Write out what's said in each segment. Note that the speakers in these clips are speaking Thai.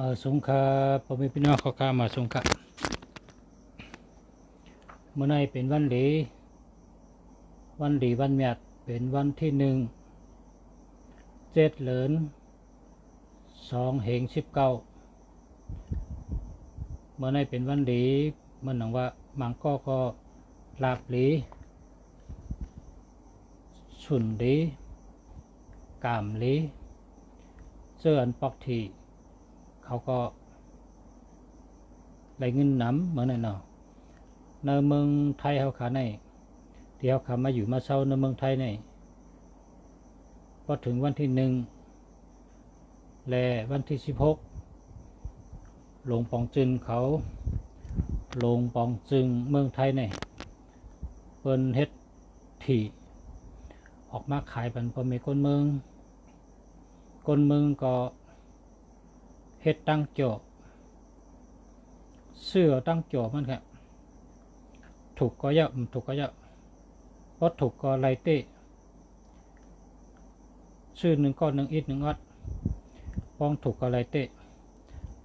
มาสงขลาพ่อแม่พี่น้องเขาข้ามาสงขลาเมื่อไหร่เป็นวันดีวันเมียดเป็นวันที่1 7 เหลิน2 เหง 19เมื่อไหร่เป็นวันดีมันหนังว่ามังก็ลาบหลีฉุนดีกามหลีเสื้ออันปอกทีเขาก็ได้เงินน้ำเหมือนนั่นเนาะในเมืองไทยเขาขาในที่เขาขามาอยู่มาเช่าในเมืองไทยในพอถึงวันที่1และวันที่16หลวงปองจึงเขาหลวงปองจึงเมืองไทยในเปิ้นเฮ็ดที่ออกมาขายบันพอมีคนเมืองก็เฮ็ดตั้งโจเสื้อตั้งโจมันครับถูกก็เยอะถูกก็เยอะเพราะถูกก็ไรเต้ชื่อ1 ก้อน 1 อิฐ 1 ออดป้องถูกก็ไรเต้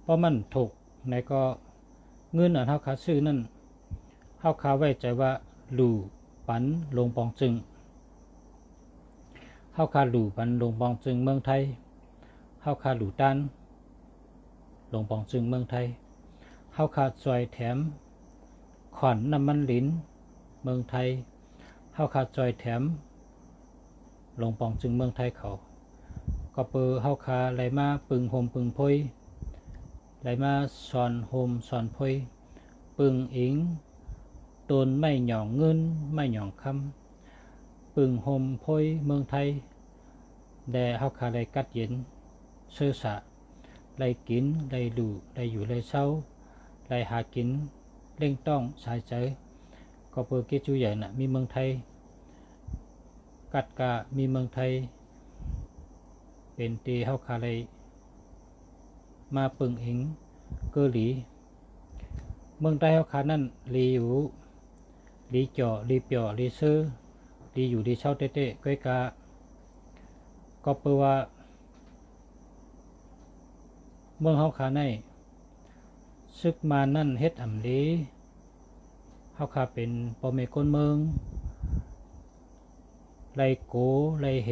เพราะมันถูกในก็เงินอันเฮาขาซื้อนั่นเฮาขาไว้ใจว่าหลู่ปันลงปองจึงเฮาขาหลู่ปันลงปองจึงเมืองไทยเฮาขาหลู่ตันลงปองจึงเมืองไทยเฮาขาจอยแถมขวัญน้ำมันลิ้นเมืองไทยเฮาขาจอยแถมลงปองจึงเมืองไทยเขาก็เปอเฮาขาไหลมาปึงโฮมปึงพอยไหลมาสอนโฮมสอนพอยปึงอิงตนไม่หย่องเงินไม่หย่องคำปึงโฮมพอยเมืองไทยแด่เฮาขาไหลกัดเย็นเสื้อสะไหลกินไหลดูไหลอยู่ไหลเศร้าไหลหากินเร่งต้องสายใจก็เปิดเกจูใหญ่น่ะมีเมืองไทยกัดกะมีเมืองไทยเป็นตีเฮาคาเลยมาปึงอิงเกอหลีเมืองไทยเฮาคานั่นลีอยู่ลีจ่อลีเปียวลีซื้อลีอยู่ลีเช่าเต้ๆก้อยกะก็เปิดว่าเมืองเฮาคาในซึกมานั่นเฮ็ดอำลีเฮาคาเป็นพ่อแม่คนเมืองไลโกไลเห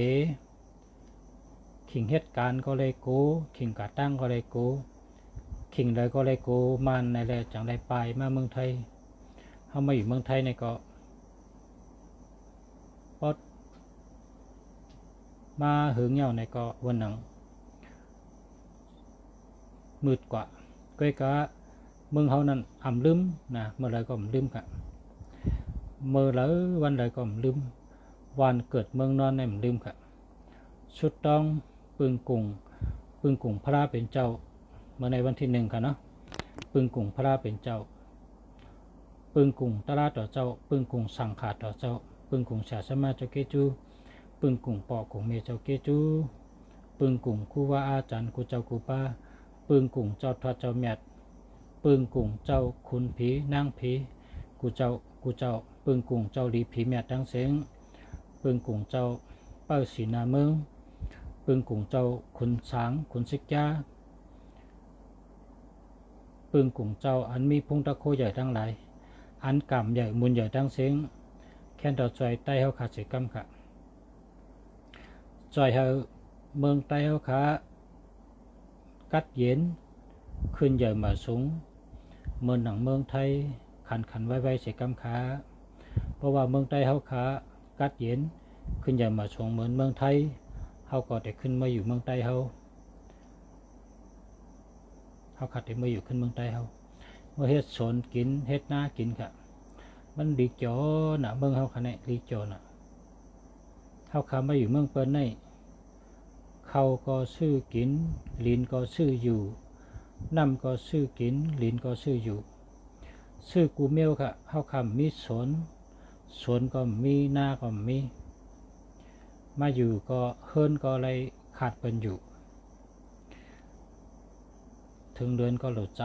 ขิงเฮ็ดการก็ไลโกขิงกะตั้งก็ไลโกขิงเลยก็ไลโกมันในแลจังไดปลายมาเมืองไทยเฮามาอยู่เมืองไทยในก็พอมาหึงเหย่าในก็วันหนังมืดกว่าก้อยกะเมืองเฮานั้นอ่ำลืมนะเมื่อไรก็อ่ำลืมกะเมื่อไรวันใดก็อ่ำลืมวันเกิดเมืองนอนในอ่ำลืมกะชุดต้องปึงกุ่งพระเป็นเจ้าเมื่อในวันที่1ค่ะเนาะปึงกุ่งพระเป็นเจ้าปึงกุ่งตลาดต่อเจ้าปึงกุ่งสังขาดต่อเจ้าปึงกุ่งชาสมาเจ้าเกจูปึงกุ่งปอกุ่งเมเจ้าเกจูปึงกุ่งคูว่าอาจารย์กูเจ้ากูป้าปึงกุ่งเจ้าทอดเจ้าเมียดปึงกุ่งเจ้าคุณผีนางผีกูเจ้าปึงกุ่งเจ้าลีผีเมียดดังเสียงปึงกุ่งเจ้าเป้าสีนาเมืองปึงกุ่งเจ้าขุนสางขุนสิกยาปึงกุ่งเจ้าอันมีพุงตะโคใหญ่ทั้งหลายอันกำใหญ่มุนใหญ่ดังเสียงแค่นต่อจอยใต้เฮาขาดเสกำค่ะจอยเฮาเมืองใต้เฮาขากัดเย็นขึ้นใหญ่มาสูงเมืองหนังเมืองไทยขันไว้เสกำขาเพราะว่าเมืองใต้เฮาขากัดเย็นขึ้นใหญ่มาสูงเหมือนเมืองไทยเฮาก็ได้ขึ้นมาอยู่เมืองใต้เฮาขัดได้มาอยู่ขึ้นเมืองใต้เฮาเมื่อเฮ็ดสวนกินเฮ็ดนากินค่ะมันดีจ่อน่ะเมืองเฮาค่ะเนี่ยดีจ่อน่ะเฮาขามาอยู่เมืองเปิ้นในเขาก็ซื้อกินลิ้นก็ซื้ออยู่น้ำก็ซื้อกินลิ้นก็ซื้ออยู่ซื้อกูเมียวค่ะเฮาคำมีสวนก็มีนาก็มีมาอยู่ก็เฮิรนก็อะไรขาดเป็นอยู่ถึงเดือนก็หลุดใจ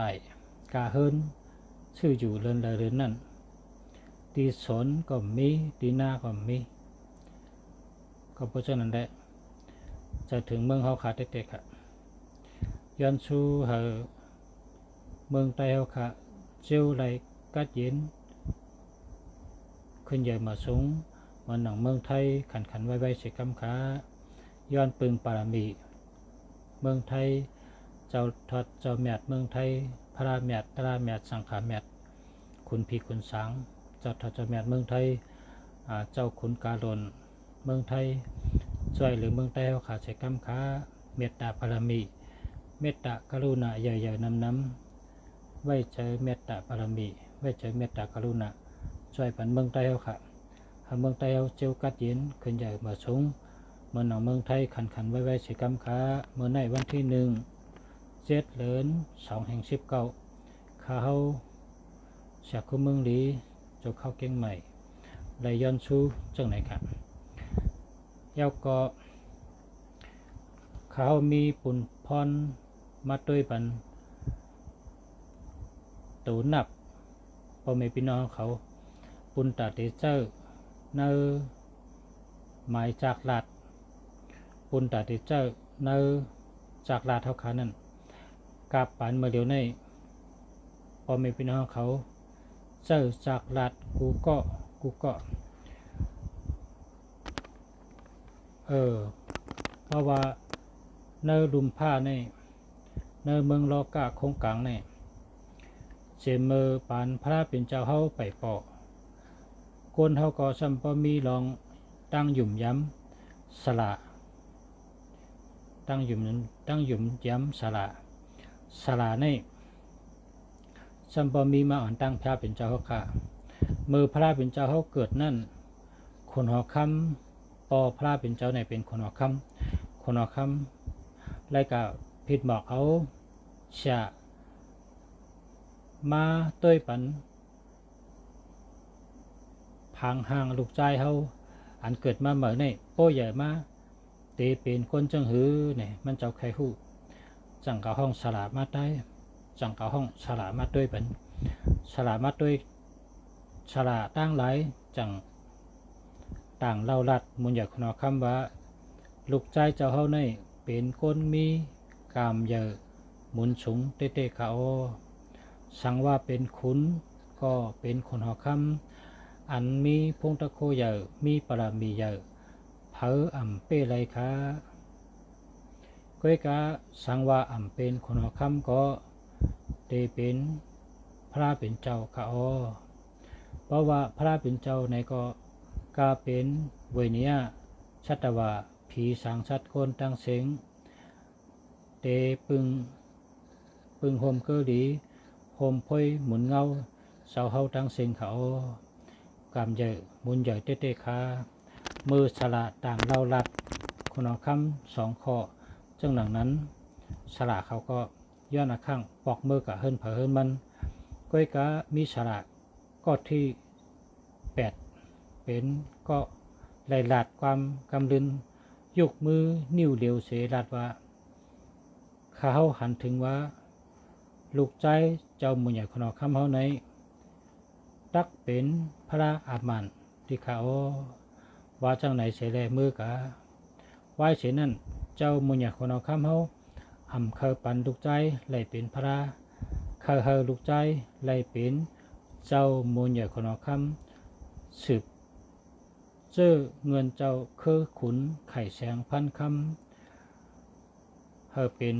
กาเฮิรนชื่ออยู่เรือนใดเรือนนั่นตีสนก็มีตีนาก็มีก็เพราะฉะนั้นแหละจะถึงเมืองเฮาขาดเด็กๆค่ะ ย้อนชูเหอเมืองไต้เฮาค่ะเจียวไหลกัดเย็นขึ้นใหญ่มาสูงมันหนังเมืองไทยขันไว้เสกำขาย้อนปึงปารามีเมืองไทยเจ้าทอดเจ้าแมดเมืองไทยพระแมดตราแมดสังขาแมดคุณพีคุณสังเจ้าทอดเจ้าแมดเมืองไทยเจ้าขุนกาลนเมืองไทยช่วยหรือเมืองไทยเขาขาดเสกำขาเมตตาปารามีเมตตากรุณาใหญ่ๆน้ำไว้เจอเมตตาปารามีไว้เจอเมตตากรุณาช่วยปันเมืองไทยเขาค่ะเมืองไทยเจียวกัดเย็นขึ้นใหญ่มาสูงเมื่อหนังเมืองไทยขันไว้เสกำขาเมื่อในวันที่1 7 เดือน2 แห่ง 19ข้าเฮาเสียคุเมืองลีจกเข้าเก่งใหม่ไหลย้อนชูจังไหนครับเย้าก็ข้าเฮามีปุ่นพรมาด้วยปันตูนับพ่อแม่พี่น้องเขาปุ่นตาเตเจอเนอหมายจากลาดปุ่นตาเตเจอเนอจากลาดเท่าขานั่นกาบปันเมื่อเดียวในพ่อแม่พี่น้องเขาเจอจากลาดกูก็เพราะว่าเนอลุมผ้าในเนอเมืองลอกะคงกลางในเจเมอปานพระเป็นเจ้าเฮาไปปอคนเฮาก็ซัมปมีลองตั้งหยุ่มย้ำสละตั้งหยุ่มย้ำสละในซัมปมีมาอ่อนตั้งพระเป็นเจ้าเฮาค่ะมือพระเป็นเจ้าเฮาเกิดนั่นคนหอคำปอพระเป็นเจ้าในเป็นคนหอคำไล่กับผิดบอกเอาชะมาต้วยปันพังห่างลูกใจเฮาอันเกิดมาเหมือนนี่โป้ใหญ่มาเตเป็นคนจังหือเนี่ยมันเจ้าใครหู้จังกะห้องสลามาได้จังกะห้องสลามาด้วยปันสลามาด้วยสลาตั้งหลายจังต่างเล่าลัดมุนอยากขนอคำว่าลูกใจเจ้าเฮาในเป็นคนมีกามเยอะหมุนสูงเตะเขาสั่งว่าเป็นขุนก็เป็นคนหอคำอันมีพงตะโคเยอะมีปรามีเยอะเผออ่ำเป้ไรคะก้อยกะสั่งว่าอ่ำเป็นคนหอคำก็เตเป็นพระเป็นเจ้าเขาเพราะว่าพระเป็นเจ้าในก็เป็นเวเนียชัตวาผีสางชัดคนตั้งเสงเตปึงโฮมเกลีโฮมพอยหมุนเงาเสาเฮาตั้งเสงเขากามใหญ่มุนใหญ่เตะขามือสละต่างเล่าลัดคนเอาคำ2 ข้อจังหลังนั้นสละเขาก็ย้อนข้างปอกมือกับเฮินเผอเฮินมันก้อยกะมีสละก็ที่8เป็นก็ไหลหลาดความกำลืนยกมือนิ้วเหลียวเสลาดว่าข้าเฮาหันถึงว่าลูกใจเจ้ามุญใหญ่ขนอคำเฮาในตักเป็นพระอามันที่ข้าว่าจังไหนเสแลมือกะไว้เสนั่นเจ้ามุญใหญ่ขนอคำเฮาอ่ำเคยปันลูกใจไหลเป็นพระเคยเฮอลูกใจไหลเป็นเจ้ามุญใหญ่ขนอคำสืบเจ้าเงินเจ้าคือขุนไข่แสงพันคำเฮอเป็น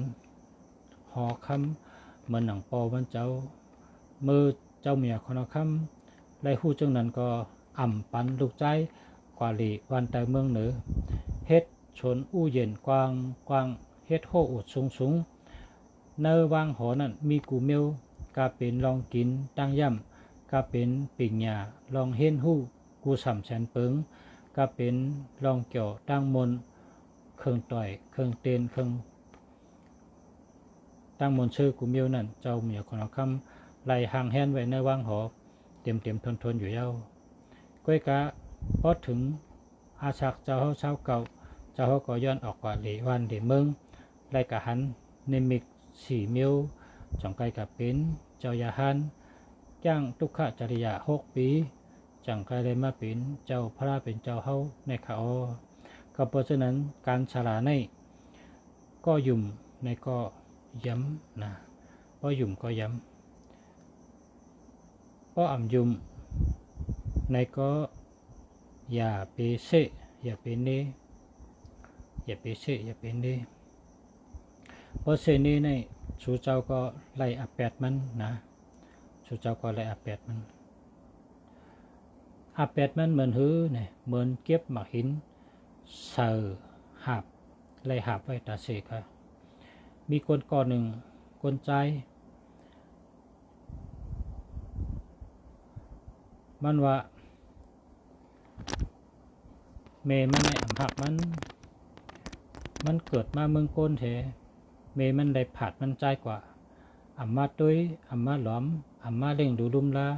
หอคำเหมือนหนังปอวันเจ้ามือเจ้าเมียคนคำไล่หู้จังนั้นก็อ่ำปันลูกใจกว่าหลีวันแต่เมืองเหนือเฮ็ดชนอู้เย็นกว้างเฮ็ดโหอุดสูงเนอวางหอนั้นมีกูเมียวกาเป็นลองกินตั้งย่ำกาเป็นปิ่งหญ้าลองเห็นหู้กูสำแสนเปิงกาเป็นลองเกี่ยวตั้งมนเครื่องต่อยเครื่องเตนเครื่องตั้งมนชื่อกูเมียวนั่นเจ้าเมียคนเอาคำไหลห่างแหนไว้ในว่างหอเต็มทนอยู่เย้าก้อยกะพอถึงอาชักเจ้าเฮาเช้าเก่าเจ้าเฮาก็ย้อนออกกว่าเหลวันเหลเมืองไล่กะหันนิมิก4 เมียวจังไกกะเป็นเจ้ายาหันจ้างทุกขจริยา6 ปีจังไกเลยมาเป็นเจ้าพระเป็นเจ้าเฮาในเขาก็เพราะฉะนั้นการฉลาในก็ยุ่มในก็ ย้ำนะป้อหยุ่มก็ย้ำป้ออ่ำยุ่มในก็อย่าไปเสะอย่าไปเนอย่าไปเสะอย่าไปเนเพราะเสนี้ในชูเจ้าก็ไล่อาแปดมันนะชูเจ้าก็ไล่อาแปดมันอาแปดมันเหมือนหื้อเนี่ยเหมือนเก็บหมากหินเสือหาบไล่หาบไว้ตาเสกค่ะมีคนก่อหนึ่งคนใจมันว่าเมมันในอำหักมันเกิดมาเมืองโกนเถเมมันได้ผาดมันใจกว่าอัมมาตุ้ยอัมมาหลอมอัมมาเล่งดูลุมลา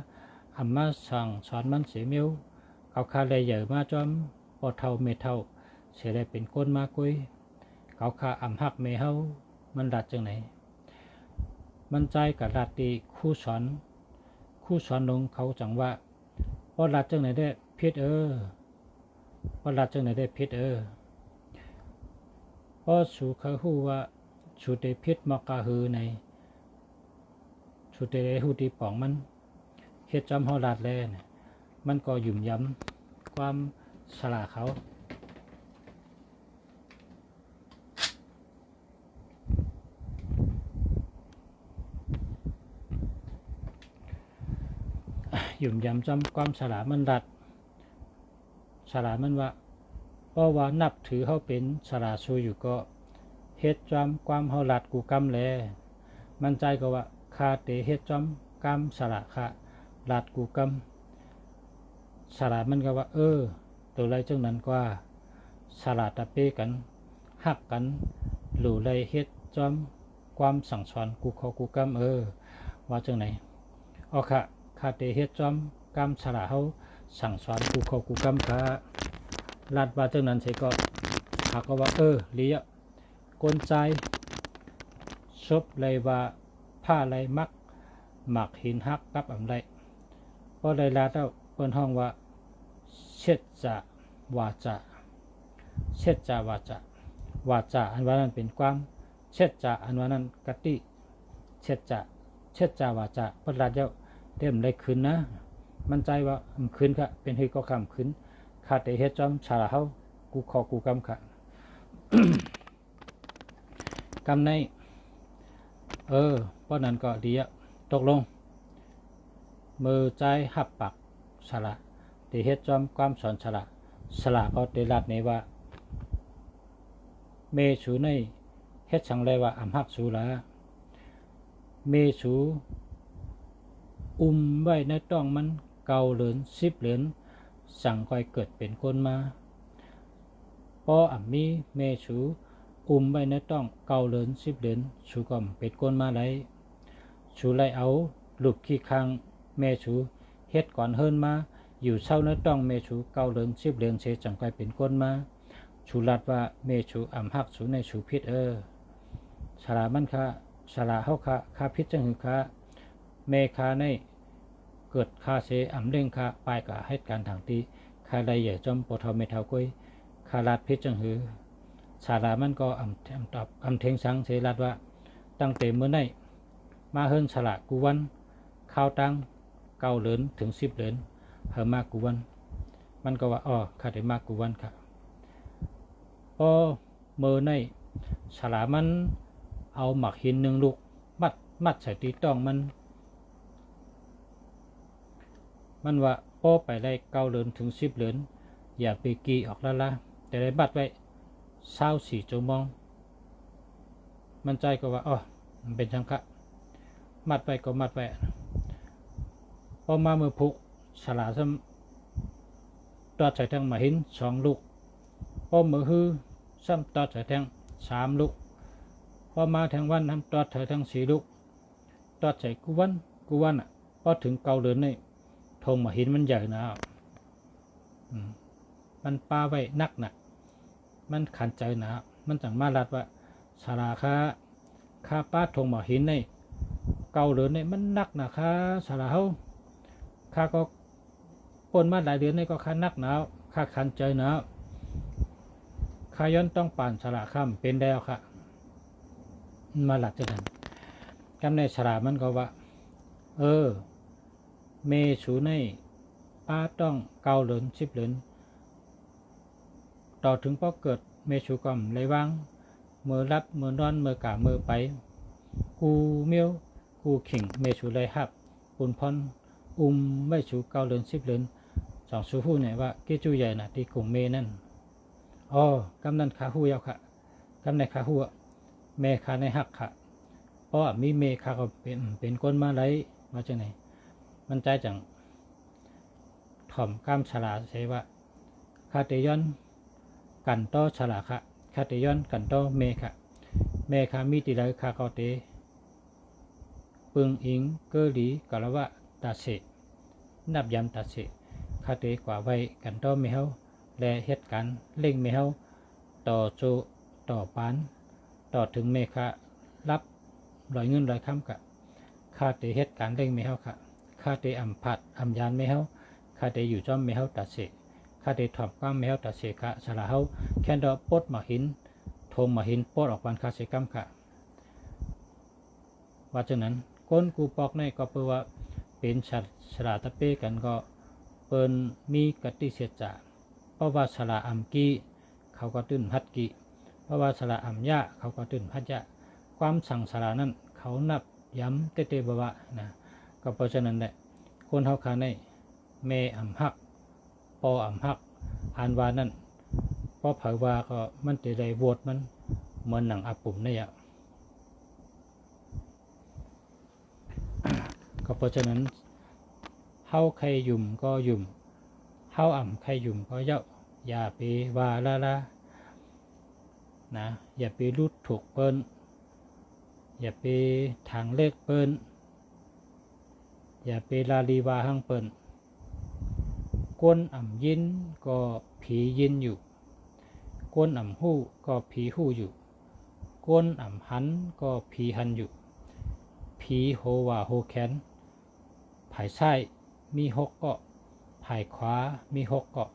อัมมาสั่งสอนมันเสียเมียวเขาคาเลยใหญ่มาจอมพอเท่าเมเท่าเสียได้เป็นก้นมากุยเขาคาอัมหักเมเฮามันดัดจังไหนมันใจกับดัดตีคู่สอนลงเขาจังว่าพอดัดจังไหนได้พิษพอดัดจังไหนได้พิษพอสู่เขาหูว่าสุดได้พิษมากาหือในสุดได้หูตีป่องมันเฮ็ดจำเฮาดัดแลเนี่ยมันก็หยุ่มย้ำความสละเขาหยุ่มย้ำจำความสละมันดัดสละมันว่าเพราะว่านับถือเขาเป็นสละชูอยู่ก็เฮ็ดจำความเฮาลัดกูกำแลมันใจก็ว่าคาเตเฮ็ดจำกำสละคะลัดกูกำสละมันก็ว่าตัวไรจังนั้นกว่าสละตะเปกันหักกันหลู่ไรเฮ็ดจำความสั่งสอนกูขอกูกำว่าจังไหนค่ะคาเตเฮ็ดจำกำสละเฮาสั่งสอนกูขอกูกำค่ะลัดว่าจังนั้นใช่ก็หักก็ว่าเลี้ยกลใจซบเลยว่าผ้าไรมักหมักหินหักกับอะไรเพราะได้ลาเต้าเปิ้นห้องว่าเช็ดจะวาจะเช็ดจะวาจะอันว่านั้นเป็นความเช็ดจะอันว่านั้นกติเช็ดจะวาจะเปิ้นลาเจ้าเต็มเลยขึ้นนะมันใจว่าขึ้นค่ะเป็นเฮก็คำขึ้นขาดแต่เฮ็ดจอมชาละเฮากูขอกูกำค่ะ กำในเพราะนั้นก็ดีอะตกลงมือใจหับปักสละแต่เฮ็ดจอมความสอนสละก็ได้รับในว่าเมสูในเฮ็ดสังเลยว่าอำหักสูละเมสูไว้ในต้องมันเก่าเหลือน10เหรียญสั่งคอยเกิดเป็นคนมาพออ่ำมีเมสูไว้ในต้องเก่าเหลือน10เหรียญสูก็เป็นคนมาไหลสูไล่เอาลูกขี้คางเมสูเฮ็ดก่อนเฮิรนมาอยู่เศร้าในต้องเมสูเก่าเหลือน10เหรียญเสจังคอยเป็นคนมาสูลัดว่าเมสูอ่ำหักสูในสูพิษสละมันค่ะสละเฮาค่ะพิษจังหือค่ะเมคาในเกิดคาเสอ่ำเร่งคาปลายกะให้การทางตีคาใดใหญ่จอมปทเมทากุ้ยคาลาดพิษจังหือสารามันก็อำเทงสังเสลัดว่าตั้งแต่เมื่อไหนมาเฮิรนสละกูวันข้าวตังเก่าเหรินถึง10เหรินเฮมากูวันมันก็ว่าข้าได้มากูวันค่ะพอเมื่อไหนสละมันเอาหมักหิน1ลูกมัดใส่ตีต้องมันว่าป้อไปได้9เหรียญถึง10เหรียญอย่าไปกีออกแล้วละแต่ได้บัดไว้24ชั่วโมงมันใจก็ว่ามันเป็นชังคะมัดไว้ก็มัดไว้พอมาเมื่อพุกสลาซ้ำตอดใส่แทงมาหิน2ลูกพอเมื่อฮือซ้ำตอดใส่แทง3ลูกพอมาแทงวันทำตอดใส่แทง4ลูกตอดใส่กูวันพอถึง9เหรียญนี่ทงมาหินมันใหญ่นะมันปาไว้นักมันขันใจนะมันจังมาลัดว่าสาราค่าป้าทงมาหินในเก่าเหลือในมันนักนะค่าสาราเฮาค่าก็คนมาหลายเดือนในก็ค่านักหนาวค่าขันใจนะค่าย้อนต้องป่านสาราค่ำเป็นแล้วค่ะ มาหลักจากนั้นกำในฉลาดมันก็ว่าเมชูในป้าต้องเกาเหลิน10 เหลินต่อถึงพอเกิดเมชูก่อมเลยวางเมื่อรับเมื่อนอนเมื่อกะเมื่อไปกูเมียวกูขิงเมชูเลยฮับปุนพรไม่ชูเกาเหลิน10 เหลินสองชูหู้เนี่ยว่าเกจูใหญ่น่ะที่กลุ่มเมนั่นกำนันขาหู้ยาวค่ะกำในขาหู้เมขาในหักค่ะเพราะมีเมขาก็เป็นก้นมาไหลมาจากไหนมันใจจังถ่อมกล้ามฉลาใช่ว่าคาเตยอนกันต่อฉลาค่ะคาเตยอนกันต่อเมค่ะเมขามีติเลยคาเกาเตปึงอิงเกลีกะละวะตาเสนับยำตาเสคาเตกว่าไว้กันต่อเมเฮาและเหตุการณ์เล่งเมเฮาต่อโจต่อปานต่อถึงเมฆะรับลอยเงินลอยคำกะคาเตเหตุการณ์เล่งเมเฮาค่ะคาเตอัมผัดอัมยานเมเฮาคาเตอยู่จอมเมเฮาตัดเสคาเตถอมก้ามเมเฮาตัดเสกะสละเฮาแค่ดอกปดมาหินทงมาหินปดออกวันคาเสกัมค่ะว่าจากนั้นก้นกูปอกในก็เพื่อว่าเป็นฉลาตะเป้กันก็เปิ้นมีกติเสียจ่าเพราะว่าฉลาอัมกีเขาก็ตื่นพัดกีเพราะว่าฉลาอัมยะเขาก็ตื่นพัดยะความสั่งฉลานั้นเขานับย้ำเตะบวะนะก็เพราะฉะนั้นแหละคนเฮาคาในเมอัมฮักปออัมฮักอ่านว่านั้นเพราะเผยว่าก็มันจะได้โหวตมันเหมือนหนังอาปุ่มนี่ก็เพราะฉะนั้นเฮาใครยุ่มก็ยุ่มเฮาอ่ำใครยุ่มก็เยาะอย่าไปว่าละนะอย่าไปรูดถูกเปิ้นอย่าไปทางเลขเปิ้นอย่าไปลาลีวาหังเปิ้นก้นอ่ำยินก็ผียินอยู่ก้นอ่ำหู้ก็ผีหู้อยู่ก้นอ่ำหันก็ผีหันอยู่ผีโหว่าโหแขนผายซ้ายมี6 เกาะผายขวามี6 เกาะ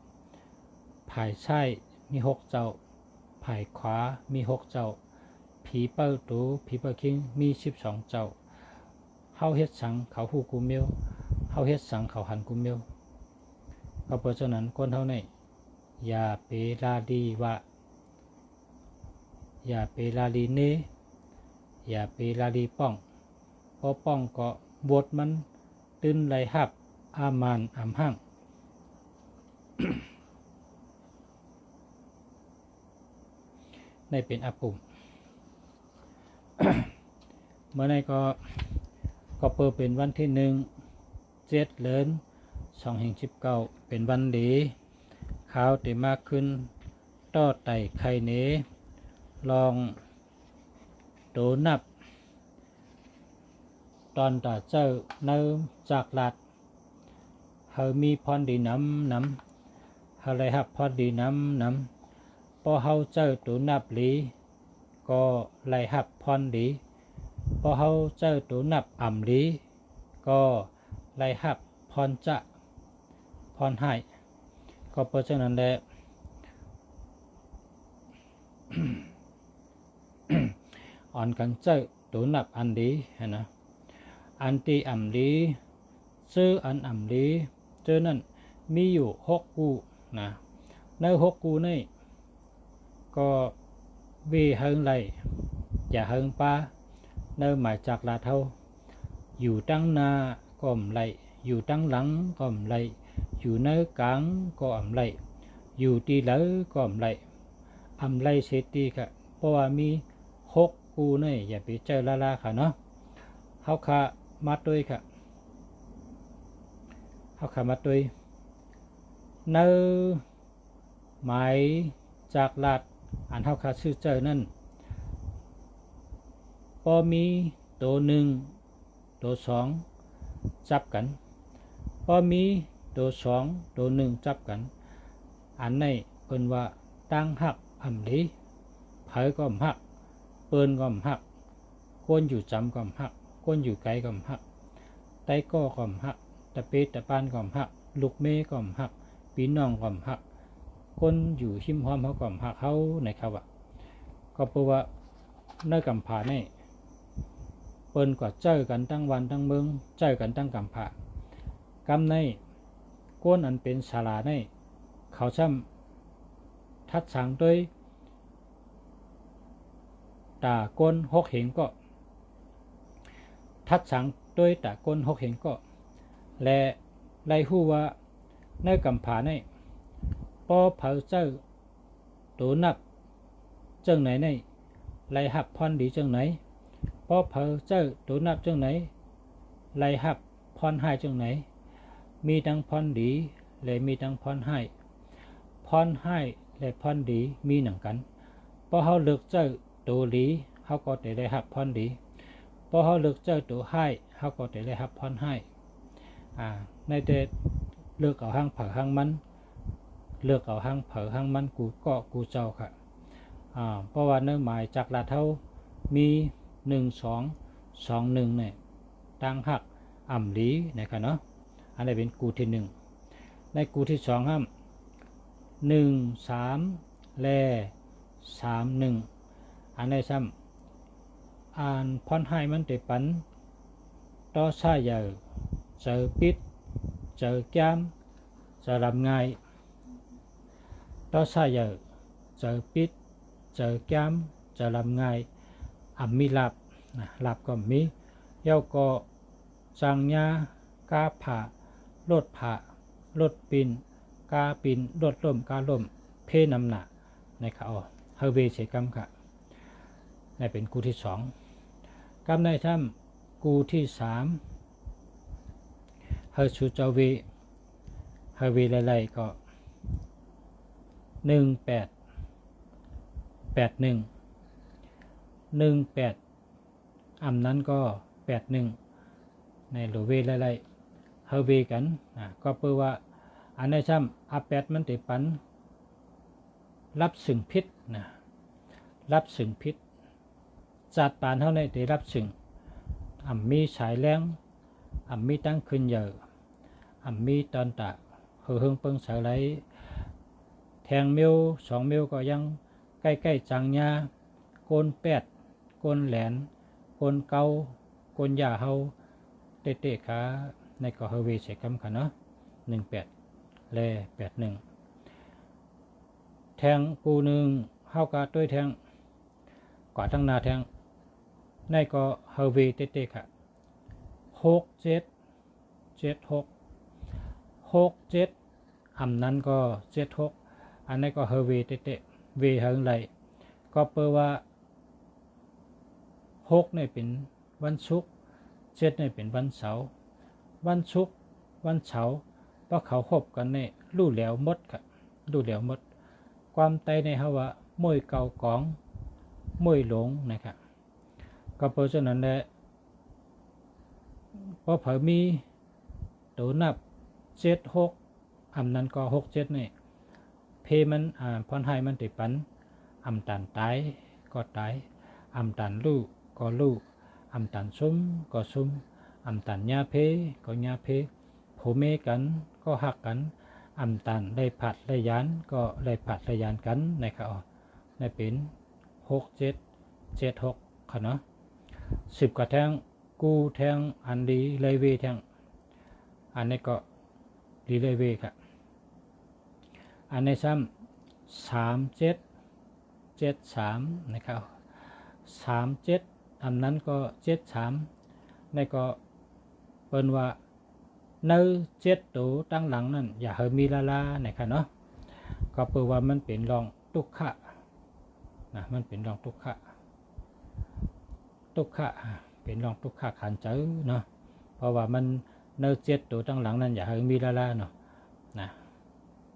ผายซ้ายมี6 เจ้าผายขวามี6 เจ้าผีเป้าตูผีเป้าคิงมี12 เจ้าเฮาเฮ็ดสังเขาหูกูเมียวเฮาเฮ็ดสังเขาหันกูเมียวก็เพราะฉะนั้นคนเฮานี่อย่าไปลาดีว่าอย่าไปลาดีเนอย่าไปลาดีป้องเพราะป้องก็บวชมันตื่นไหลหับอามานอำหั่ง ในเป็นอาปุ่ม เมื่อไหร่ก็เปิดเป็นวันที่7 เดือน2019เป็นวันดีข่าวเตมากขึ้นต่อไต่ไข่เนลองโดนับตอนต่อเจ้าเนิมจากหลัดเฮามีพรดีน้ำเฮาเลยหับพรดีน้ำพอเฮาเจ้าตัวนับหลีก็เลยหับพรดีพอเฮาเจ้าตัวนับอ่ำหลีก็เลยหับพรจะพรให้ก็เพราะฉะนั้นแหละ อ่อนกันเจ้าตัวนับอันดีนะอันตีอ่ำดีซื้ออันอ่ำดีเจอนั่นมีอยู่6 กูนะใน6 กูนี่ก็วีเฮิงไหลอย่าเฮิงป้าเนื้อหมายจากลาเท่าอยู่ตั้งหน้าก็อ่ำไหลอยู่ตั้งหลังก็อ่ำไหลอยู่เนื้อกลางก็อ่ำไหลอยู่ตีเหลือก็อ่ำไหลเสตีกะเพราะว่ามี6 กูนี่อย่าไปเจอลาค่ะเนาะเฮาขามาด้วยค่ะเฮาขามาด้วยเนื้อหมายจากลาดอันเฮาขาชื่อเจอนั่นพอมีตัว1ตัว2จับกันพอมีตัว2ตัว1จับกันอันนี้เพิ่นว่าตั้งหักอ่ำลีเผยก็หักเปิ้นก็หักก้นอยู่จำก็หักก้นอยู่ไกลก็หักไตก็หักตะเปตะปานก็หักลูกเมก็หักปีน้องก็หักก้นอยู่หิมหอมเขาก็หักเขาในเขาก็เพราะว่าในกำผานี่ เปิ้นก็เจอกันตั้งวันตั้งเมืองเจอกันตั้งกำผากำในก้นอันเป็นศาลาในเขาช่ำทัดสังด้วยตาก้นหกเหงก็ทัดสังด้วยตาก้นหกเหงก็และไล่หู้ว่าในกำผาในปอเผาเจ้าตัวนับจังไหนในไล่หับพรดีจังไหนปอเผาเจ้าตัวนับจังไหนไล่หับพรให้จังไหนมีทั้งพรดีและมีทั้งพรให้พรให้และพรดีมีหนังกันพอเขาเลือกเจ้าตัวดีเขาก็ได้หับพรดีพอเขาเลือกเจ้าตัวให้เขาก็ได้หับพรให้ในแต่เลือกเอาห้างเผาห้างมันเลือกเอาห้างเผาห้างมันกูก็กูเจ้าค่ะเพราะว่าเนื้อหมายจากลาเท่ามี1 2 2 1เนี่ยตั้งหักอ่ำลีนะครับเนาะอันนี้เป็นกูที่1ในกูที่2ห้าม1 3แล3 1อันนี้ซ้ำอ่านพรให้มันได้ปันต่อซาเยอเจอปิดเจอแก้มจะลำง่ายต่อซาเยอเจอปิดเจอแก้มจะลำง่ายมีหลับก็มีเย้าก็จังยากาผ่าลดผ่าลดปินกาปินลดล่มกาล่มเพนำหนักในข่าวเฮเวเสกัมค่ะนี่เป็นกูที่2กำในถ้ำกูที่3เฮชูเจวีเฮเวไล่ก็1881นั้นก็81ในโลเวไล่เฮเวกันก็เพื่อว่าอันในซ้ำ8มันติปันรับสึงพิษรับสึงพิษจัดปานเท่าในได้รับสึงมีสายแรงมีตั้งขึ้นเยอะมีตอนตะเฮืองเปิงสายไหลแทงเมียว2 เมียวก็ยังใกล้ๆจังยาโกนแปดโกนแหลนโกนเกาโกนยาเฮาเตะขาในก็เฮเวเสกัมค่ะเนาะ18และ81แทงกู1เฮากะด้วยแทงกว่าทั้งนาแทงในก็เฮเวเตะค่ะ67นั้นก็76อันนี้ก็เฮเวเตะเวเฮิงไหลก็เปิดว่า6นี่เป็นวันศุกร์7นี่เป็นวันเสาร์วันศุกร์วันเสาร์เพราะเขาคบกันนี่รู้แล้วหมดค่ะรู้แล้วหมดความไตในเฮาว่ามวยเก่ากองมวยหลงนะครับก็เพราะฉะนั้นแหละพอเผยมีตัวนับ76นั้นก็67นี่เพมันพรให้มันติปันตันตายก็ตายตันลูกก็ลูกตันซุ้มก็ซุ้มตันยาเพก็ยาเพโผเมกันก็หักกันตันได้ผัดได้ยานก็ได้ผัดได้ยานกันนะครับในเป็น6776ค่ะเนาะ10กว่าแทงกูแทงอันดีเลยเวแทงอันนี้ก็ดีเลยเวค่ะอันในซ้ำ3773นะครับ37นั้นก็73ในก็เปิ้นว่าเนื้อ7ตัวตั้งหลังนั่นอย่าเฮมีลานะครับเนาะก็เปิ้นว่ามันเป็นรองทุกขะมันเป็นรองทุกขะเป็นรองทุกขะขันเจอเนาะเพราะว่ามันเนื้อ7ตัวตั้งหลังนั่นอย่าเฮมีลาเนาะ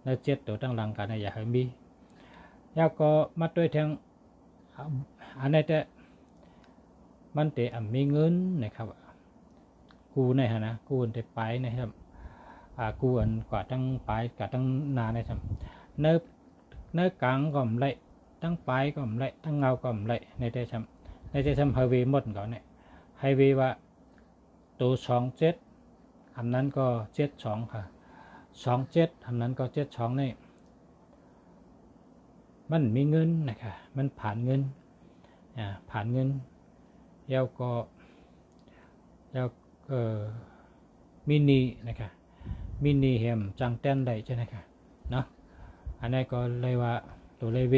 เนื้อ7ตัวตั้งหลังกันอย่าเฮมีแล้วก็มาด้วยแทงอันนี้แต่มันเตะมีเงินนะครับกูในฮะนะกูอันเตะไปนะครับกูอันกว่าตั้งไปกว่าตั้งนานะครับเนื้อกลางก็มไรตั้งไปก็มไรตั้งเงาก็มไรในแต่ทำไฮเวย์หมดก่อนเนี่ยไฮเวย์ว่าตัว27นั้นก็72ค่ะ27นั้นก็72นี่มันมีเงินนะครับมันผ่านเงินแล้วก็ แล้วมินินะคะมินิแฮมจังแต้นได้ใช่ไหมคะเนาะอันนี้ก็เลยว่าตัวเลเว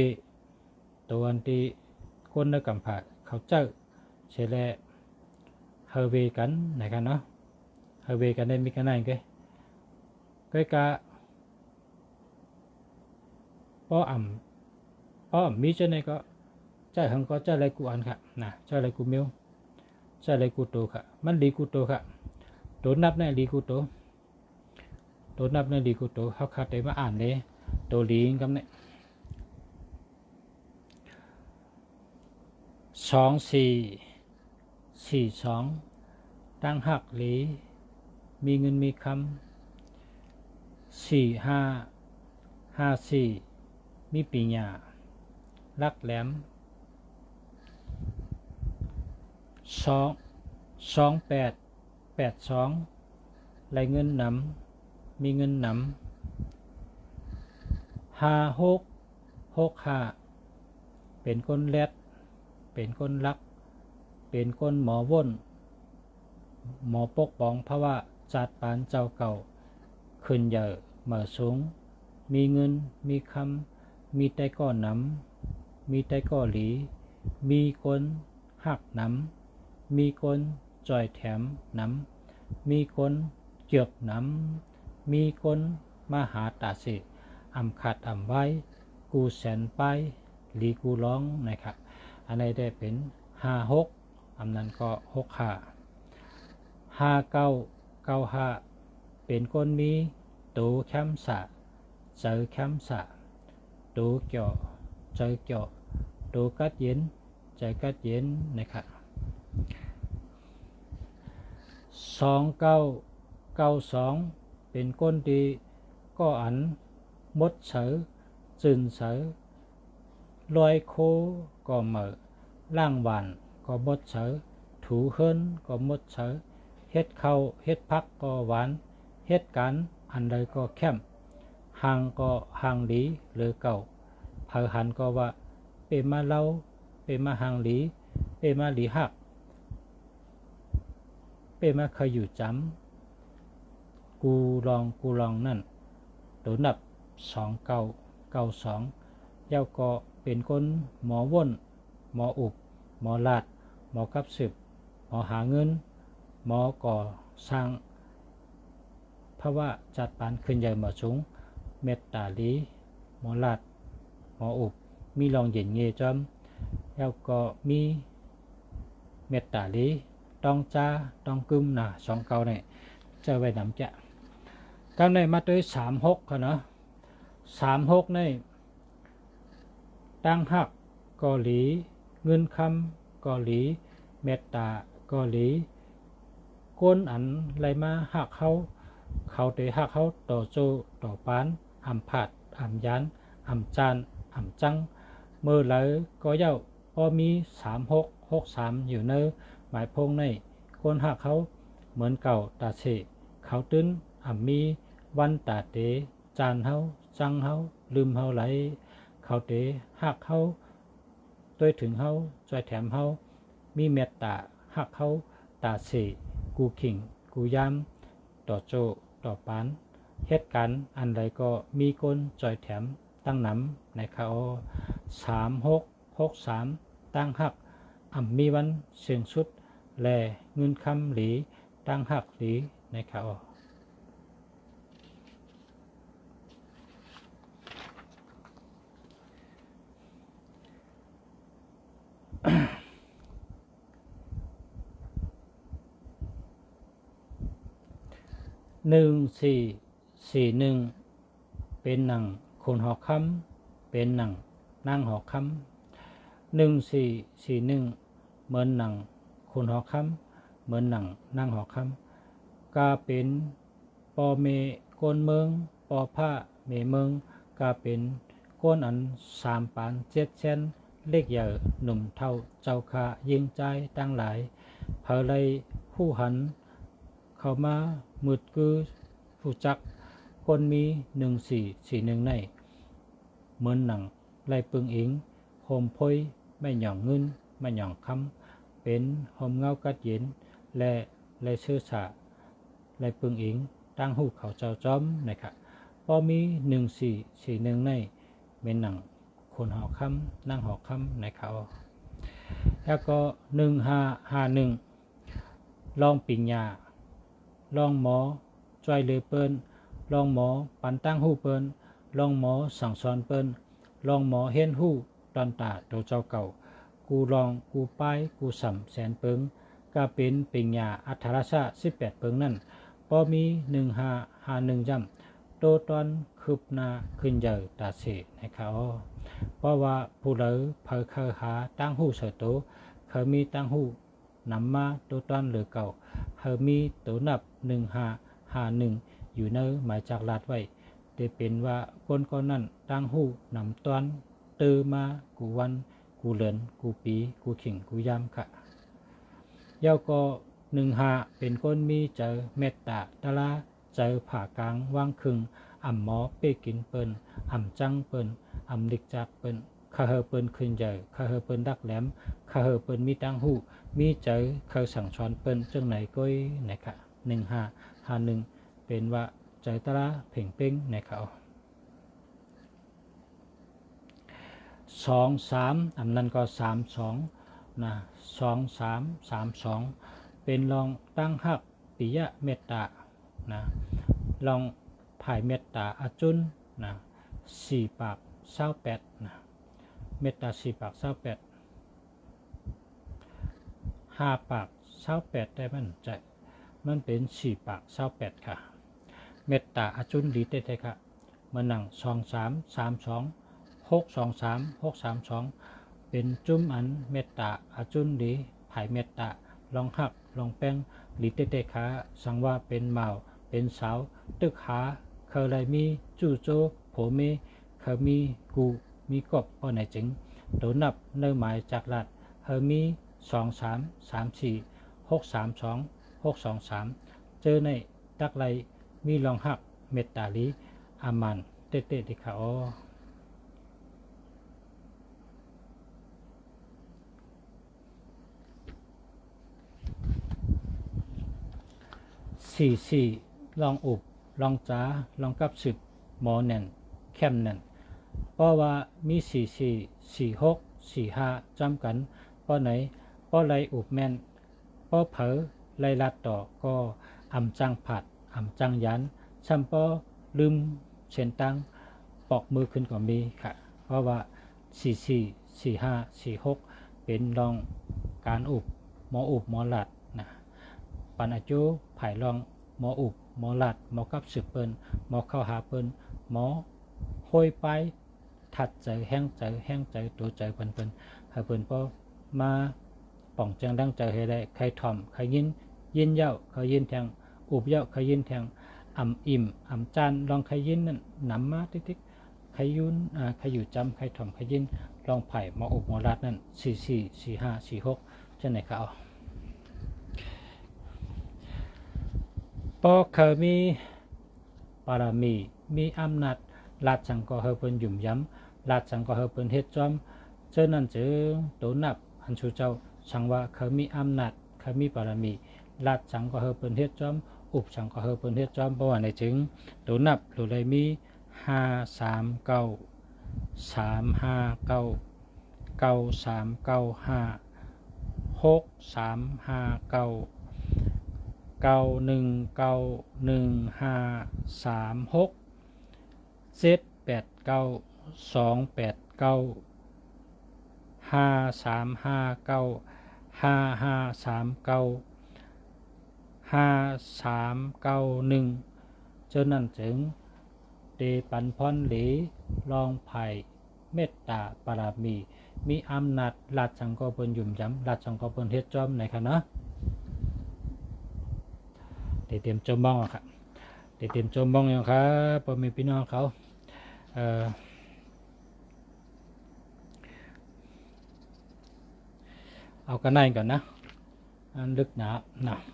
ตัวอันที่คนในกำผาเขาเจอเชลเฮเวกันนะครับเนาะเฮเวกันได้มีกันไหนก็กะป้อมีเช่นนี้ก็ใจหังก็ใจอะไรกูอันค่ะนะใจอะไรกูมิวใจอะไรกูโตค่ะมันดีกูโตค่ะโดนนับในดีกูโตโดนนับในดีกูโตเขาขาดได้มาอ่านเลยตัวลีงกับเนี่ย2442ตั้งหักหลีมีเงินมีคำ4554มีปีญาลักแหลม2882ไหลเงินหนำมีเงินหนำ5665เป็นก้นแรดเป็นก้นลักเป็นก้นหมอว่นหมอปกป้องเพราะว่าจัดปานเจ้าเก่าขึ้นเยอะเหมื่อสูงมีเงินมีคำมีแต่ก้อนน้ำมีแต่ก้อหลีมีคนหักน้ำมีคนจ่อยแถมน้ำมีคนเจือกน้ำมีคนมาหาตาสิอำขัดอำไว้กูแสนไปหลีกูร้องนะครับอันนี้ได้เป็น56อันนั้นก็59เป็นคนมีตูแคมสะเจอแคมสะตูเกี่ยวเจอเกี่ยวตูกัดเย็นเจอกัดเย็นนะครับ2992เป็นก้นดีก็อันมดเสือจืนเสือลอยโคก็เหม่อล่างหวานก็มดเสือถูเฮินก็มดเสือเฮ็ดข้าวเฮ็ดพักก็หวานเฮ็ดกันอันใดก็แค้มห่างก็ห่างหลีหรือเก่าเผอหันก็ว่าเปมาเล่าเปมาห่างหลีเปมาหลีหักเปมาเคยอยู่จำกูลองนั่นตัวนับ2992เย้าก็เป็นคนหมอว่นหมออุบหมอลาดหมอกับสืบหมอหาเงินหมอก่อสร้างเพราะว่าจัดปานขึ้นใหญ่หมอสูงเมตตาลีหมอลาดหมออุบมีลองเย็นเงยจอมแล้วก็มีเมตตาลีต้องจ้าต้องกึมนะ29เนี่ยจะไว้นำจะกันในมาด้วย36ค่ะเนาะ36ในตั้งหักเกาหลีเงินคำเกาหลีเมตตาเกาหลีก้นอันไรมาหักเขาเตะหักเขาต่อโจต่อปานอำผาดอำยันอำจานอำจังเมื่อไหลก็เย้าพอมี3663อยู่เนอหมายพงในก้นหักเขาเหมือนเก่าตาเสเขาตื้นอำมีวันตาเตจานเฮาจังเฮาลืมเฮาไหลเขาเตหักเฮาด้วยถึงเฮาจอยแถมเฮามีเมตตาหักเฮาตาเสกูขิงกูยามต่อโจต่อปานเหตุการณ์อันใดก็มีคนจอยแถมตั้งน้ำในเขา3663ตั้งหักมีวันเสียงสุดแลเงินคำหลีตั้งหักหลีในเขา1441เป็นหนังคนหอกคำเป็นหนังนางหอกคำ1441เหมือนหนังคนหอกคำเหมือนหนังนางหอกคำกาเป็นปอเมก้นเมืองปอผ้าเมเมืองกาเป็นก้นอัน3 ปาน 7 เช่นเล็กใหญ่หนุ่มเท่าเจ้าคายิงใจตั้งหลายเผอเลยผู้หันเข้ามามืดคือผู้จักคนมี1441ในเหมือนหนังไล่ปึงอิงโฮมพอยไม่หย่องเงินไม่หย่องคำเป็นหอมเงากัดเย็นและ และชื่อสาและปึงอิงตั้งหูเขาเจ้าจอมนะครับพอมี1441ในเป็นหนังคนหอคำนั่งหอคำนะครับแล้วก็1551ลองปิญญาลองหมอช่วยเหลือเปิ้นลองหมอปันตั้งหูเปิ้นลองหมอสั่งสอนเปิ้นลองหมอเห็นหูตอนตาโตเจ้าเก่ากูลองกูป้ายกูสัมแสนเปิงก็เป็นปิญญาอัทธรชา18เปิงนั่นพอมี1551จำโตตอนคืบหน้าขึ้นเยอะตาเสนะครับเพราะว่าผู้เหลือเผยเคยหาตั้งหูเสโตเคยมีตั้งหูนำมาโตตอนเหลือเก่าเคยมีตัวนับ1551อยู่ในหมายจากลาดไว้แต่เป็นว่าคนก่อนนั้นตั้งหูนำตอนตือมากูวันกูเลือนกูปีกูขิงกูยามค่ะเย้าก็15เป็นคนมีเจอเมตตาตะลาเจอผ่ากลางว่างคึงอ่ำหมอเป้กินเปิ้นอ่ำจังเปิ้นอ่ำดิกจากเปิ้นข้าเฮเปิ้นขึ้นใหญ่ข้าเฮเปิ้นดักแหลมข้าเฮเปิ้นมีตั้งหูมีเจอเคยสั่งสอนเปิ้นจังไหนก้อยนะคะ1551เป็นว่าเจอตะลาเพ่งเป้งนะคะ23อันนั้นก็32นะ2332เป็นลองตั้งหักปิยะเมตตานะลองผ่ายเมตตาอาจุนนะ4ปาก28นะเมตตา4ปาก28 5ปาก28ได้มันใจมันเป็น4ปาก28ค่ะเมตตาอาจุนดีเต้ๆค่ะมานั่ง2332 623 เป็นจุ้มอันเมตตาอาจุนดีไผ่เมตตาลองหักลองแป้งหลีเตเตขาสังว่าเป็นเมาเป็นสาวตึกขาเคยเลยมีจู่โจโผเมเคยมีกูมีกบป้อไหนจึงตัวนับเนื้อหมายจากลัดเฮมี2334 632 623เจอในตักไรมีลองหักเมตตาลีอามันเตเตดิขาอ44ลองอุบลองจ้าลองกับสึกหมอแน่นแคมแน่นเพราะว่ามี44 46 45จำกันเพราะไหนเพราะไรอุบแม่นเพราะเผลอไรลัดต่อก็อำจังผัดอำจังยันซ้ำเพราะลืมเส้นตั้งปอกมือขึ้นก็มีค่ะเพราะว่า44 45 46เป็นลองการอุบหมออุบหมอหลัดนะปันอาจุไผ่ลองหมออุบหมอหลัดหมอกับสืบเปิ้นหมอเข้าหาเปิ้นหมอห้อยไปถัดใจแห้งใจตัวใจเปิ้นให้เปิ้นพอมาป่องจังดังใจให้ได้ใครถ่อมใครยินเย้าใครยินแทงอุบเย้าใครยินแทงอ่ำอิ่มอ่ำจานลองใครยินนั่นนำมาติ๊กใครยุนใครอยู่จำใครถ่อมใครยินลองไผ่หมออุบหมอหลัดนั่น44 45 46จังไหนเขาพอเคยมีปารมีมีอำนาจลาดจังก็เฮเปิ้นหยุ่มย้ำลาดจังก็เฮเปิ้นเฮ็ดจอมเจ้านั่นจึงตัวนับอันชูเจ้าชังว่าเคยมีอำนาจเคยมีปารมีลาดจังก็เฮเปิ้นเฮ็ดจอมอุบจังก็เฮเปิ้นเฮ็ดจอมเพราะว่าในจึงตัวนับหรือเลยมี539 359 9395 6359 91911536 789 289 5359 5539 5391จนนั่นถึงเตปันพรหลีลองไผ่เมตตาปรามีมีอำนาจลาดจังก็เปิ้นหยุ่มย้ำลาดจังก็เปิ้นเฮ็ดจอมไหนคะเนาะเตรียมจมบ้องครับเตรียมจมบ้องอย่างครับพ่อแม่พี่น้องเขาเอากันได้ก่อนนะลึกหนา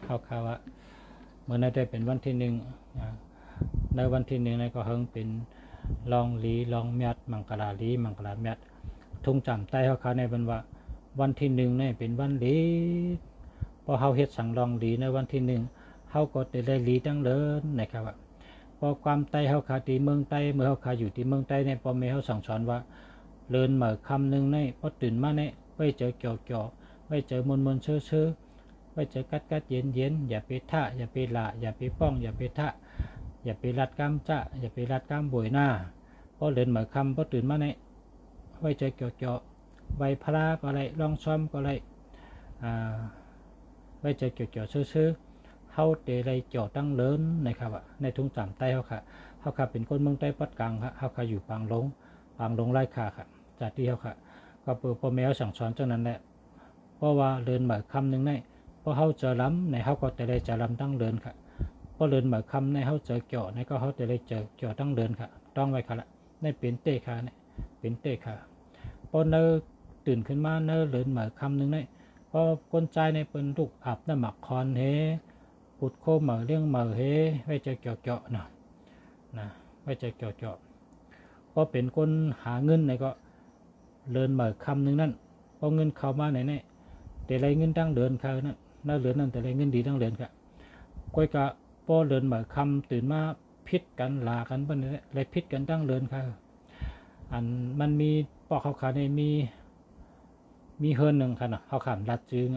ข่าวว่าเมื่อได้เป็นวันที่1ในวันที่1ในก็เฮิงเป็นลองลีลองเมียดมังกราลีมังกราเมียดทุ่งจำใต้เขาในบรรว่าวันที่1นี่เป็นวันลี พอเฮาเฮ็ดสังรองดีในวันที่1เฮาก็ได้ลีตั้งเลินนะครับพอความใต้เฮาขาที่เมืองใต้เมื่อเฮาขาอยู่ที่เมืองใต้เนี่ยพ่อแม่เฮาสั่งสอนว่าเลินเหมือคำนึงในพอตื่นมาเนี่ยไว้เจอเกี่ยวไว้เจอมนๆเชื่อไว้เจอกัดเย็นอย่าไปท่าอย่าไปละอย่าไปป้องอย่าไปท่าอย่าไปรัดกล้ามจ้าอย่าไปรัดกล้ามบวยหน้าพอเลินเหมือคำพอตื่นมาเนี่ยไว้เจอเกี่ยวไว้พระก็ไรลองซ้อมก็ไรไว้เจอเกี่ยวชื่อเฮาเตไรเจาะตั้งเลินนะครับในทุ่งสามใต้เฮาค่ะเป็นคนเมืองใต้ปัดกลางเฮาค่ะอยู่ปางลงไร่ค่ะจากที่เฮาค่ะก็เปิดพ่อแม่สั่งสอนจังนั้นแหละเพราะว่าเลินหมายคำหนึ่งในพอเฮาเจอล้ำในเฮาก็เตไรจะล้ำตั้งเลินค่ะพอเลินหมายคำในเฮาเจอเกี่ยวในก็เฮาเตไรเจอเกี่ยวตั้งเลินค่ะต้องไว้ค่ะละในเป็นเตะค่ะเนี่ยเป็นเตะค่ะพอเนอตื่นขึ้นมาเนอเลินหมายคำหนึ่งในพอคนใจในเป็นลูกอาบน้ำหมักคอนเฮปุดโคเหมือเลี้ยงเหมือเฮไว้เจอเกี่ยวนะไว้เจอเกี่ยวพอเป็นคนหาเงินในก็เลินเหมือคำหนึ่งนั่นพอเงินเข้ามาไหนเนี่ยแต่ไรเงินตั้งเดินค่ะนั่นน่าเลือนนั่นแต่ไรเงินดีตั้งเดินค่ะก้อยกะพอเลินเหมือคำตื่นมาพิษกันลากันเป็นอะไรพิษกันตั้งเดินค่ะอันมันมีปอกเขาขาในมีเฮินหนึ่งค่ะนะเขาขามลัดจึง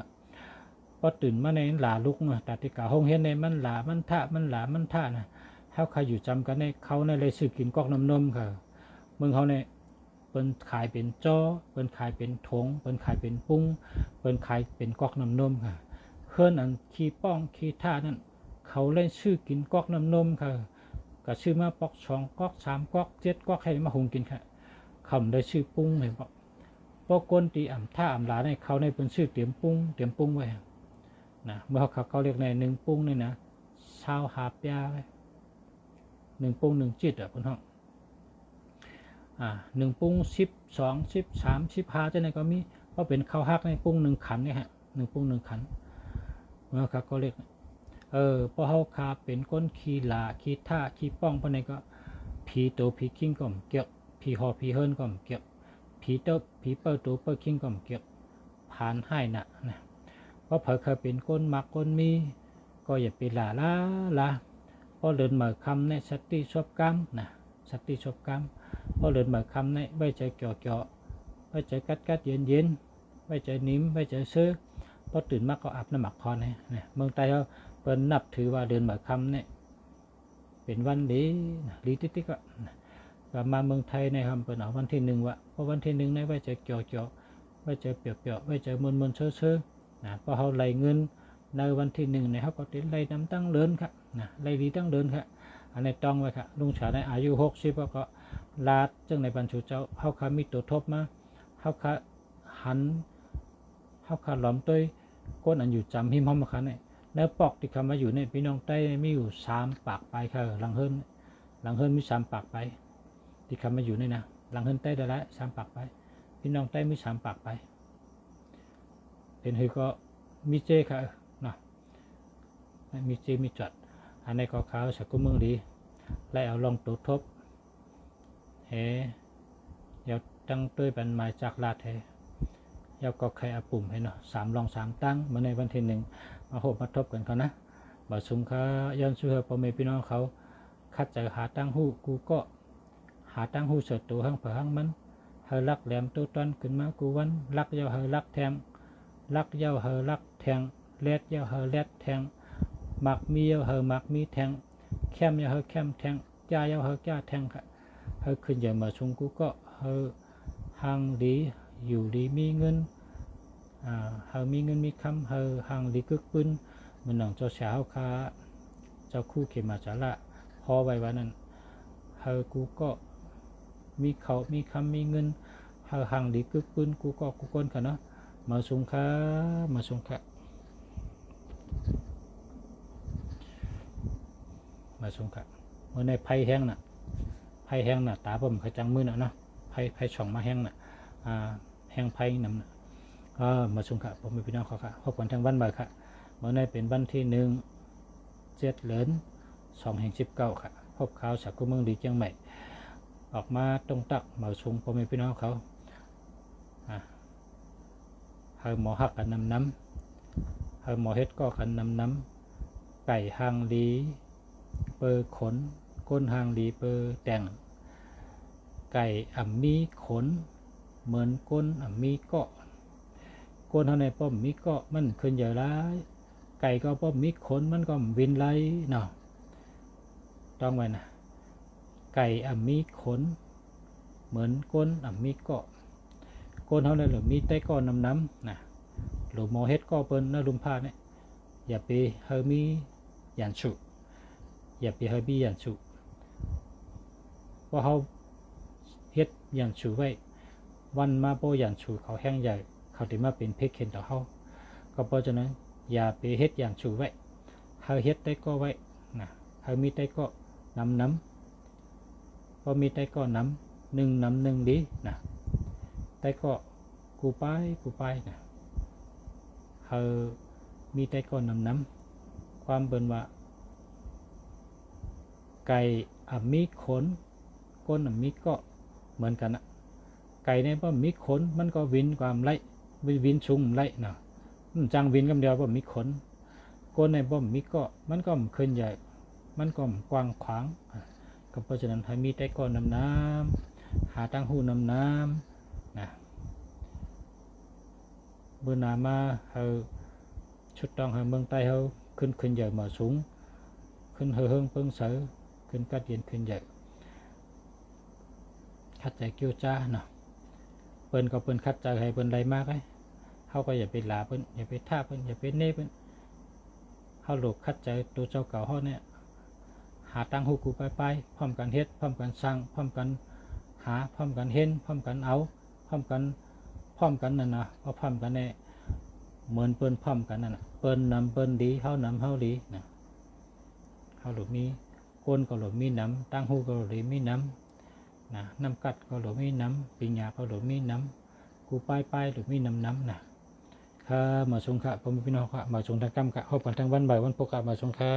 พอตื่นมาในหลาลุกเนาะแต่ที่กาห้องเฮ็ดในมันหลามันท่านะเขาใครอยู่จำกันในเขาในเลยซื้อกินกอกน้ำนมค่ะเมืองเขาในเปิ้นขายเป็นจ้อเปิ้นขายเป็นถงเปิ้นขายเป็นปุ้งเปิ้นขายเป็นกอกน้ำนมค่ะเฮินอันขี้ป้องขี้ท่านั่นเขาเลยซื้อกินกอกน้ำนมค่ะก็ซื้อมาปอก2 ก๊อก3 ก๊อก7 ก๊อกให้มาหุงกินค่ะคำได้ชื่อปุ้งเลยบอกพวกก้นตีท่าหลาในเขาในเป็นชื่อเตรียมปุ้งไว้นะเมื่อเขาเรียกใน1 ปุ้งนี่นะชาวหาบยาไว้1 ปุ้ง1 จิตเพิ่นห้อง1 ปุ้ง12 13 15จังได๋ก็มีก็เป็นข้าวฮักในปุ้ง1 ขันนี่ฮะ1 ปุ้ง1 ขันเมื่อเขาเรียกพอเฮาคาเป็นก้นขี้หลาขี้ท่าขี้ป้องปานใดก็ผีโตผีกิ้งก็เกี่ยวผีหอผีเฮิรนก็เกี่ยวผีเตอผีเปิดตัวเปิดคิงก็เกี่ยวผ่านให้นะเพราะเผอเคยเป็นก้นมักก้นมีก็อย่าไปหลาเพราะเดินเหมือคำในสติชอบกรรมนะสติชอบกรรมเพราะเดินเหมือคำในใบใจเกี่ยวใบใจกัดเย็นใบใจนิ่มใบใจซื้อพอตื่นมาก็อาบน้ำหมักคอนเนี่ยเมืองไทยเขาเป็นนับถือว่าเดินเหมือคำเนี่ยเป็นวันดีติ๊กก็มาเมืองไทยในคำเป็นเอาวันที่1วะเพราะวันที่1ในไว้จะเกี่ยวไว้จะเปียกไว้จะมนเชื่อนะพอเขาไล่เงินในวันที่1ในเขาก็ติดไล่น้ำตั้งเดินครับนะไล่ดีตั้งเดินครับอันนี้ต้องไว้ครับลุงฉาในอายุ60ก็ลาดจังในบรรจุเจ้าเขาขามีตัวทบมาเขาขาหันเขาขาหลอมตัวก้นอันอยู่จำหิมห้อมมาขันเนี่ยแล้วปอกที่คำมาอยู่ในพี่น้องใต้มีอยู่3 ปากไปค่ะหลังเฮิรนมี3 ปากไปที่คำมาอยู่นี่นะหลังเฮิรนใต้ได้ละ3 ปากไปพี่น้องใต้มี3 ปากไปเป็นเฮก็มีเจค่ะนะมีเจมีจอดอันนี้ก็ขาวสักกุมึงดีไล่เอาลองตัวทบเดี๋ยวตั้งตัวเป็นหมายจากลาดเดี๋ยวก็ใครเอาปุ่มให้เนาะ3 ลอง 3 ตั้งมาในวันที่1มาโหมาทบกันเขานะบ่สุมเขาย้อนช่วยพ่อแม่พี่น้องเขาคัดจะหาตั้งหูกูก็หาตั้งหูเสดตัวห้างเผอห้างมันเฮลักแหลมตัวตอนขึ้นมากูวันลักเย้าเฮลักแทงลักเย้าเฮลักแทงเล็ดเย้าเฮเล็ดแทงหมักมีเย้าเฮหมักมีแทงแคมเย้าเฮแคมแทงจ้าเย้าเฮจ้าแทงค่ะเฮขึ้นใหญ่มาชงกูก็เฮห่างดีอยู่ดีมีเงินเฮมีเงินมีคำเฮห่างดีกึกปืนมันหนังเจ้าสาวค่ะเจ้าคู่เขมาจาระพอไว้วันนั้นเฮกูก็มีเขามีคำมีเงินเฮห่างดีกึกปืนกูก็กูคนค่ะเนาะมาส่งค่ะมาส่งค่ะเมื่อในไผ่แห้งน่ะตาผมขจังมือน่ะเนาะไผ่ช่องมาแห้งน่ะแห้งไผ่น้ำน่ะมาส่งค่ะผมมีพี่น้องเขาค่ะพบกันทางวันบ่ายค่ะเมื่อในเป็นวันที่1 7 เดือน2/19ค่ะพบข่าวสักกุเมืองดีเชียงใหม่ออกมาตรงตักมาส่งผมมีพี่น้องเขาเฮาหมอหักกันน้ำเฮ หมอเฮ็ดก็กันน้ำไก่หางดีเปอขนก้นหางดีเปอแต่งไก่มีขนเหมือนก้นมีเกาะก้นเท่าในป้อมมีเกาะมันขึ้นใหญ่ร้ายไก่ก็ป้อมมีขนมันก็วินไหลเนาะต้องไว้นะไก่มีขนเหมือนก้นมีเกาะก้นเท่านั้นหรือมีใต้ก้อนน้ำนะหรือหมอเฮ็ดก็เปิ้นนะลุมพาเนี่ยอย่าไปเฮมีหยันฉุอย่าไปเฮมีหยันฉุเพราะเขาเฮ็ดหยันฉุไว้วันมาโปหยันฉุเขาแห้งใหญ่เขาถึงมาเป็นเพชรเข็นต่อเขาก็เพราะฉะนั้นอย่าไปเฮ็ดหยันฉุไว้เฮาเฮ็ดได้ก็ไว้นะเฮมีได้ก็น้ำพอมีได้ก็น้ำหนึ่งดีนะได้ก็กูไปนะเฮามีได้ก็น้ำความเบิ่นว่าไก่มีขนก้นมีเกาะเหมือนกันนะไก่ในบ่มีขนมันก็วินความไล่วินชุมไล่นะจังวินกำเดียวบ่มีขนก้นในบ่มีเกาะมันก็ขึ้นใหญ่มันก็กว้างขวางก็เพราะฉะนั้นให้มีแต่ก้อนน้ำหาตั้งหูน้ำนะเมื่อนามาเฮาชุดต้องเฮาเมืองใต้เฮาขึ้นใหญ่มาสูงขึ้นเฮิงเพิ่งเสือขึ้นกัดเย็นขึ้นใหญ่คัดใจเกี่ยวจ้าเนาะเปิ้นก็เปิ้นคัดใจให้เปิ้นได้มากเลยเฮาก็อย่าไปหลาเปิ้นอย่าไปท่าเปิ้นอย่าไปเน่เปิ้นเฮาหลบคัดใจตัวเจ้าเก่าเฮาเนี่ยหาตั้งหูกูไปพร้อมกันเฮ็ดพร้อมกันสร้างพร้อมกันหาพร้อมกันเห็นพร้อมกันเอาพร้อมกันนั่นนะพร้อมกันเนี่ยเหมือนเปิ้นพร้อมกันนั่นน่ะเปิ้นนำเปิ้นดีเฮานำเฮาดีนะเฮาหลบมีก้นก็หลบมีน้ำตั้งหูก็หลบมีน้ำนะน้ำกัดก็หลบมีน้ำปิญญาก็หลบมีน้ำกูไปหลบมีน้ำนะค่ะมาชงค่ะผมพี่น้องค่ะมาชงทางกรรมค่ะพบกันทางวันบ่ายวันปกติมาชงค่ะ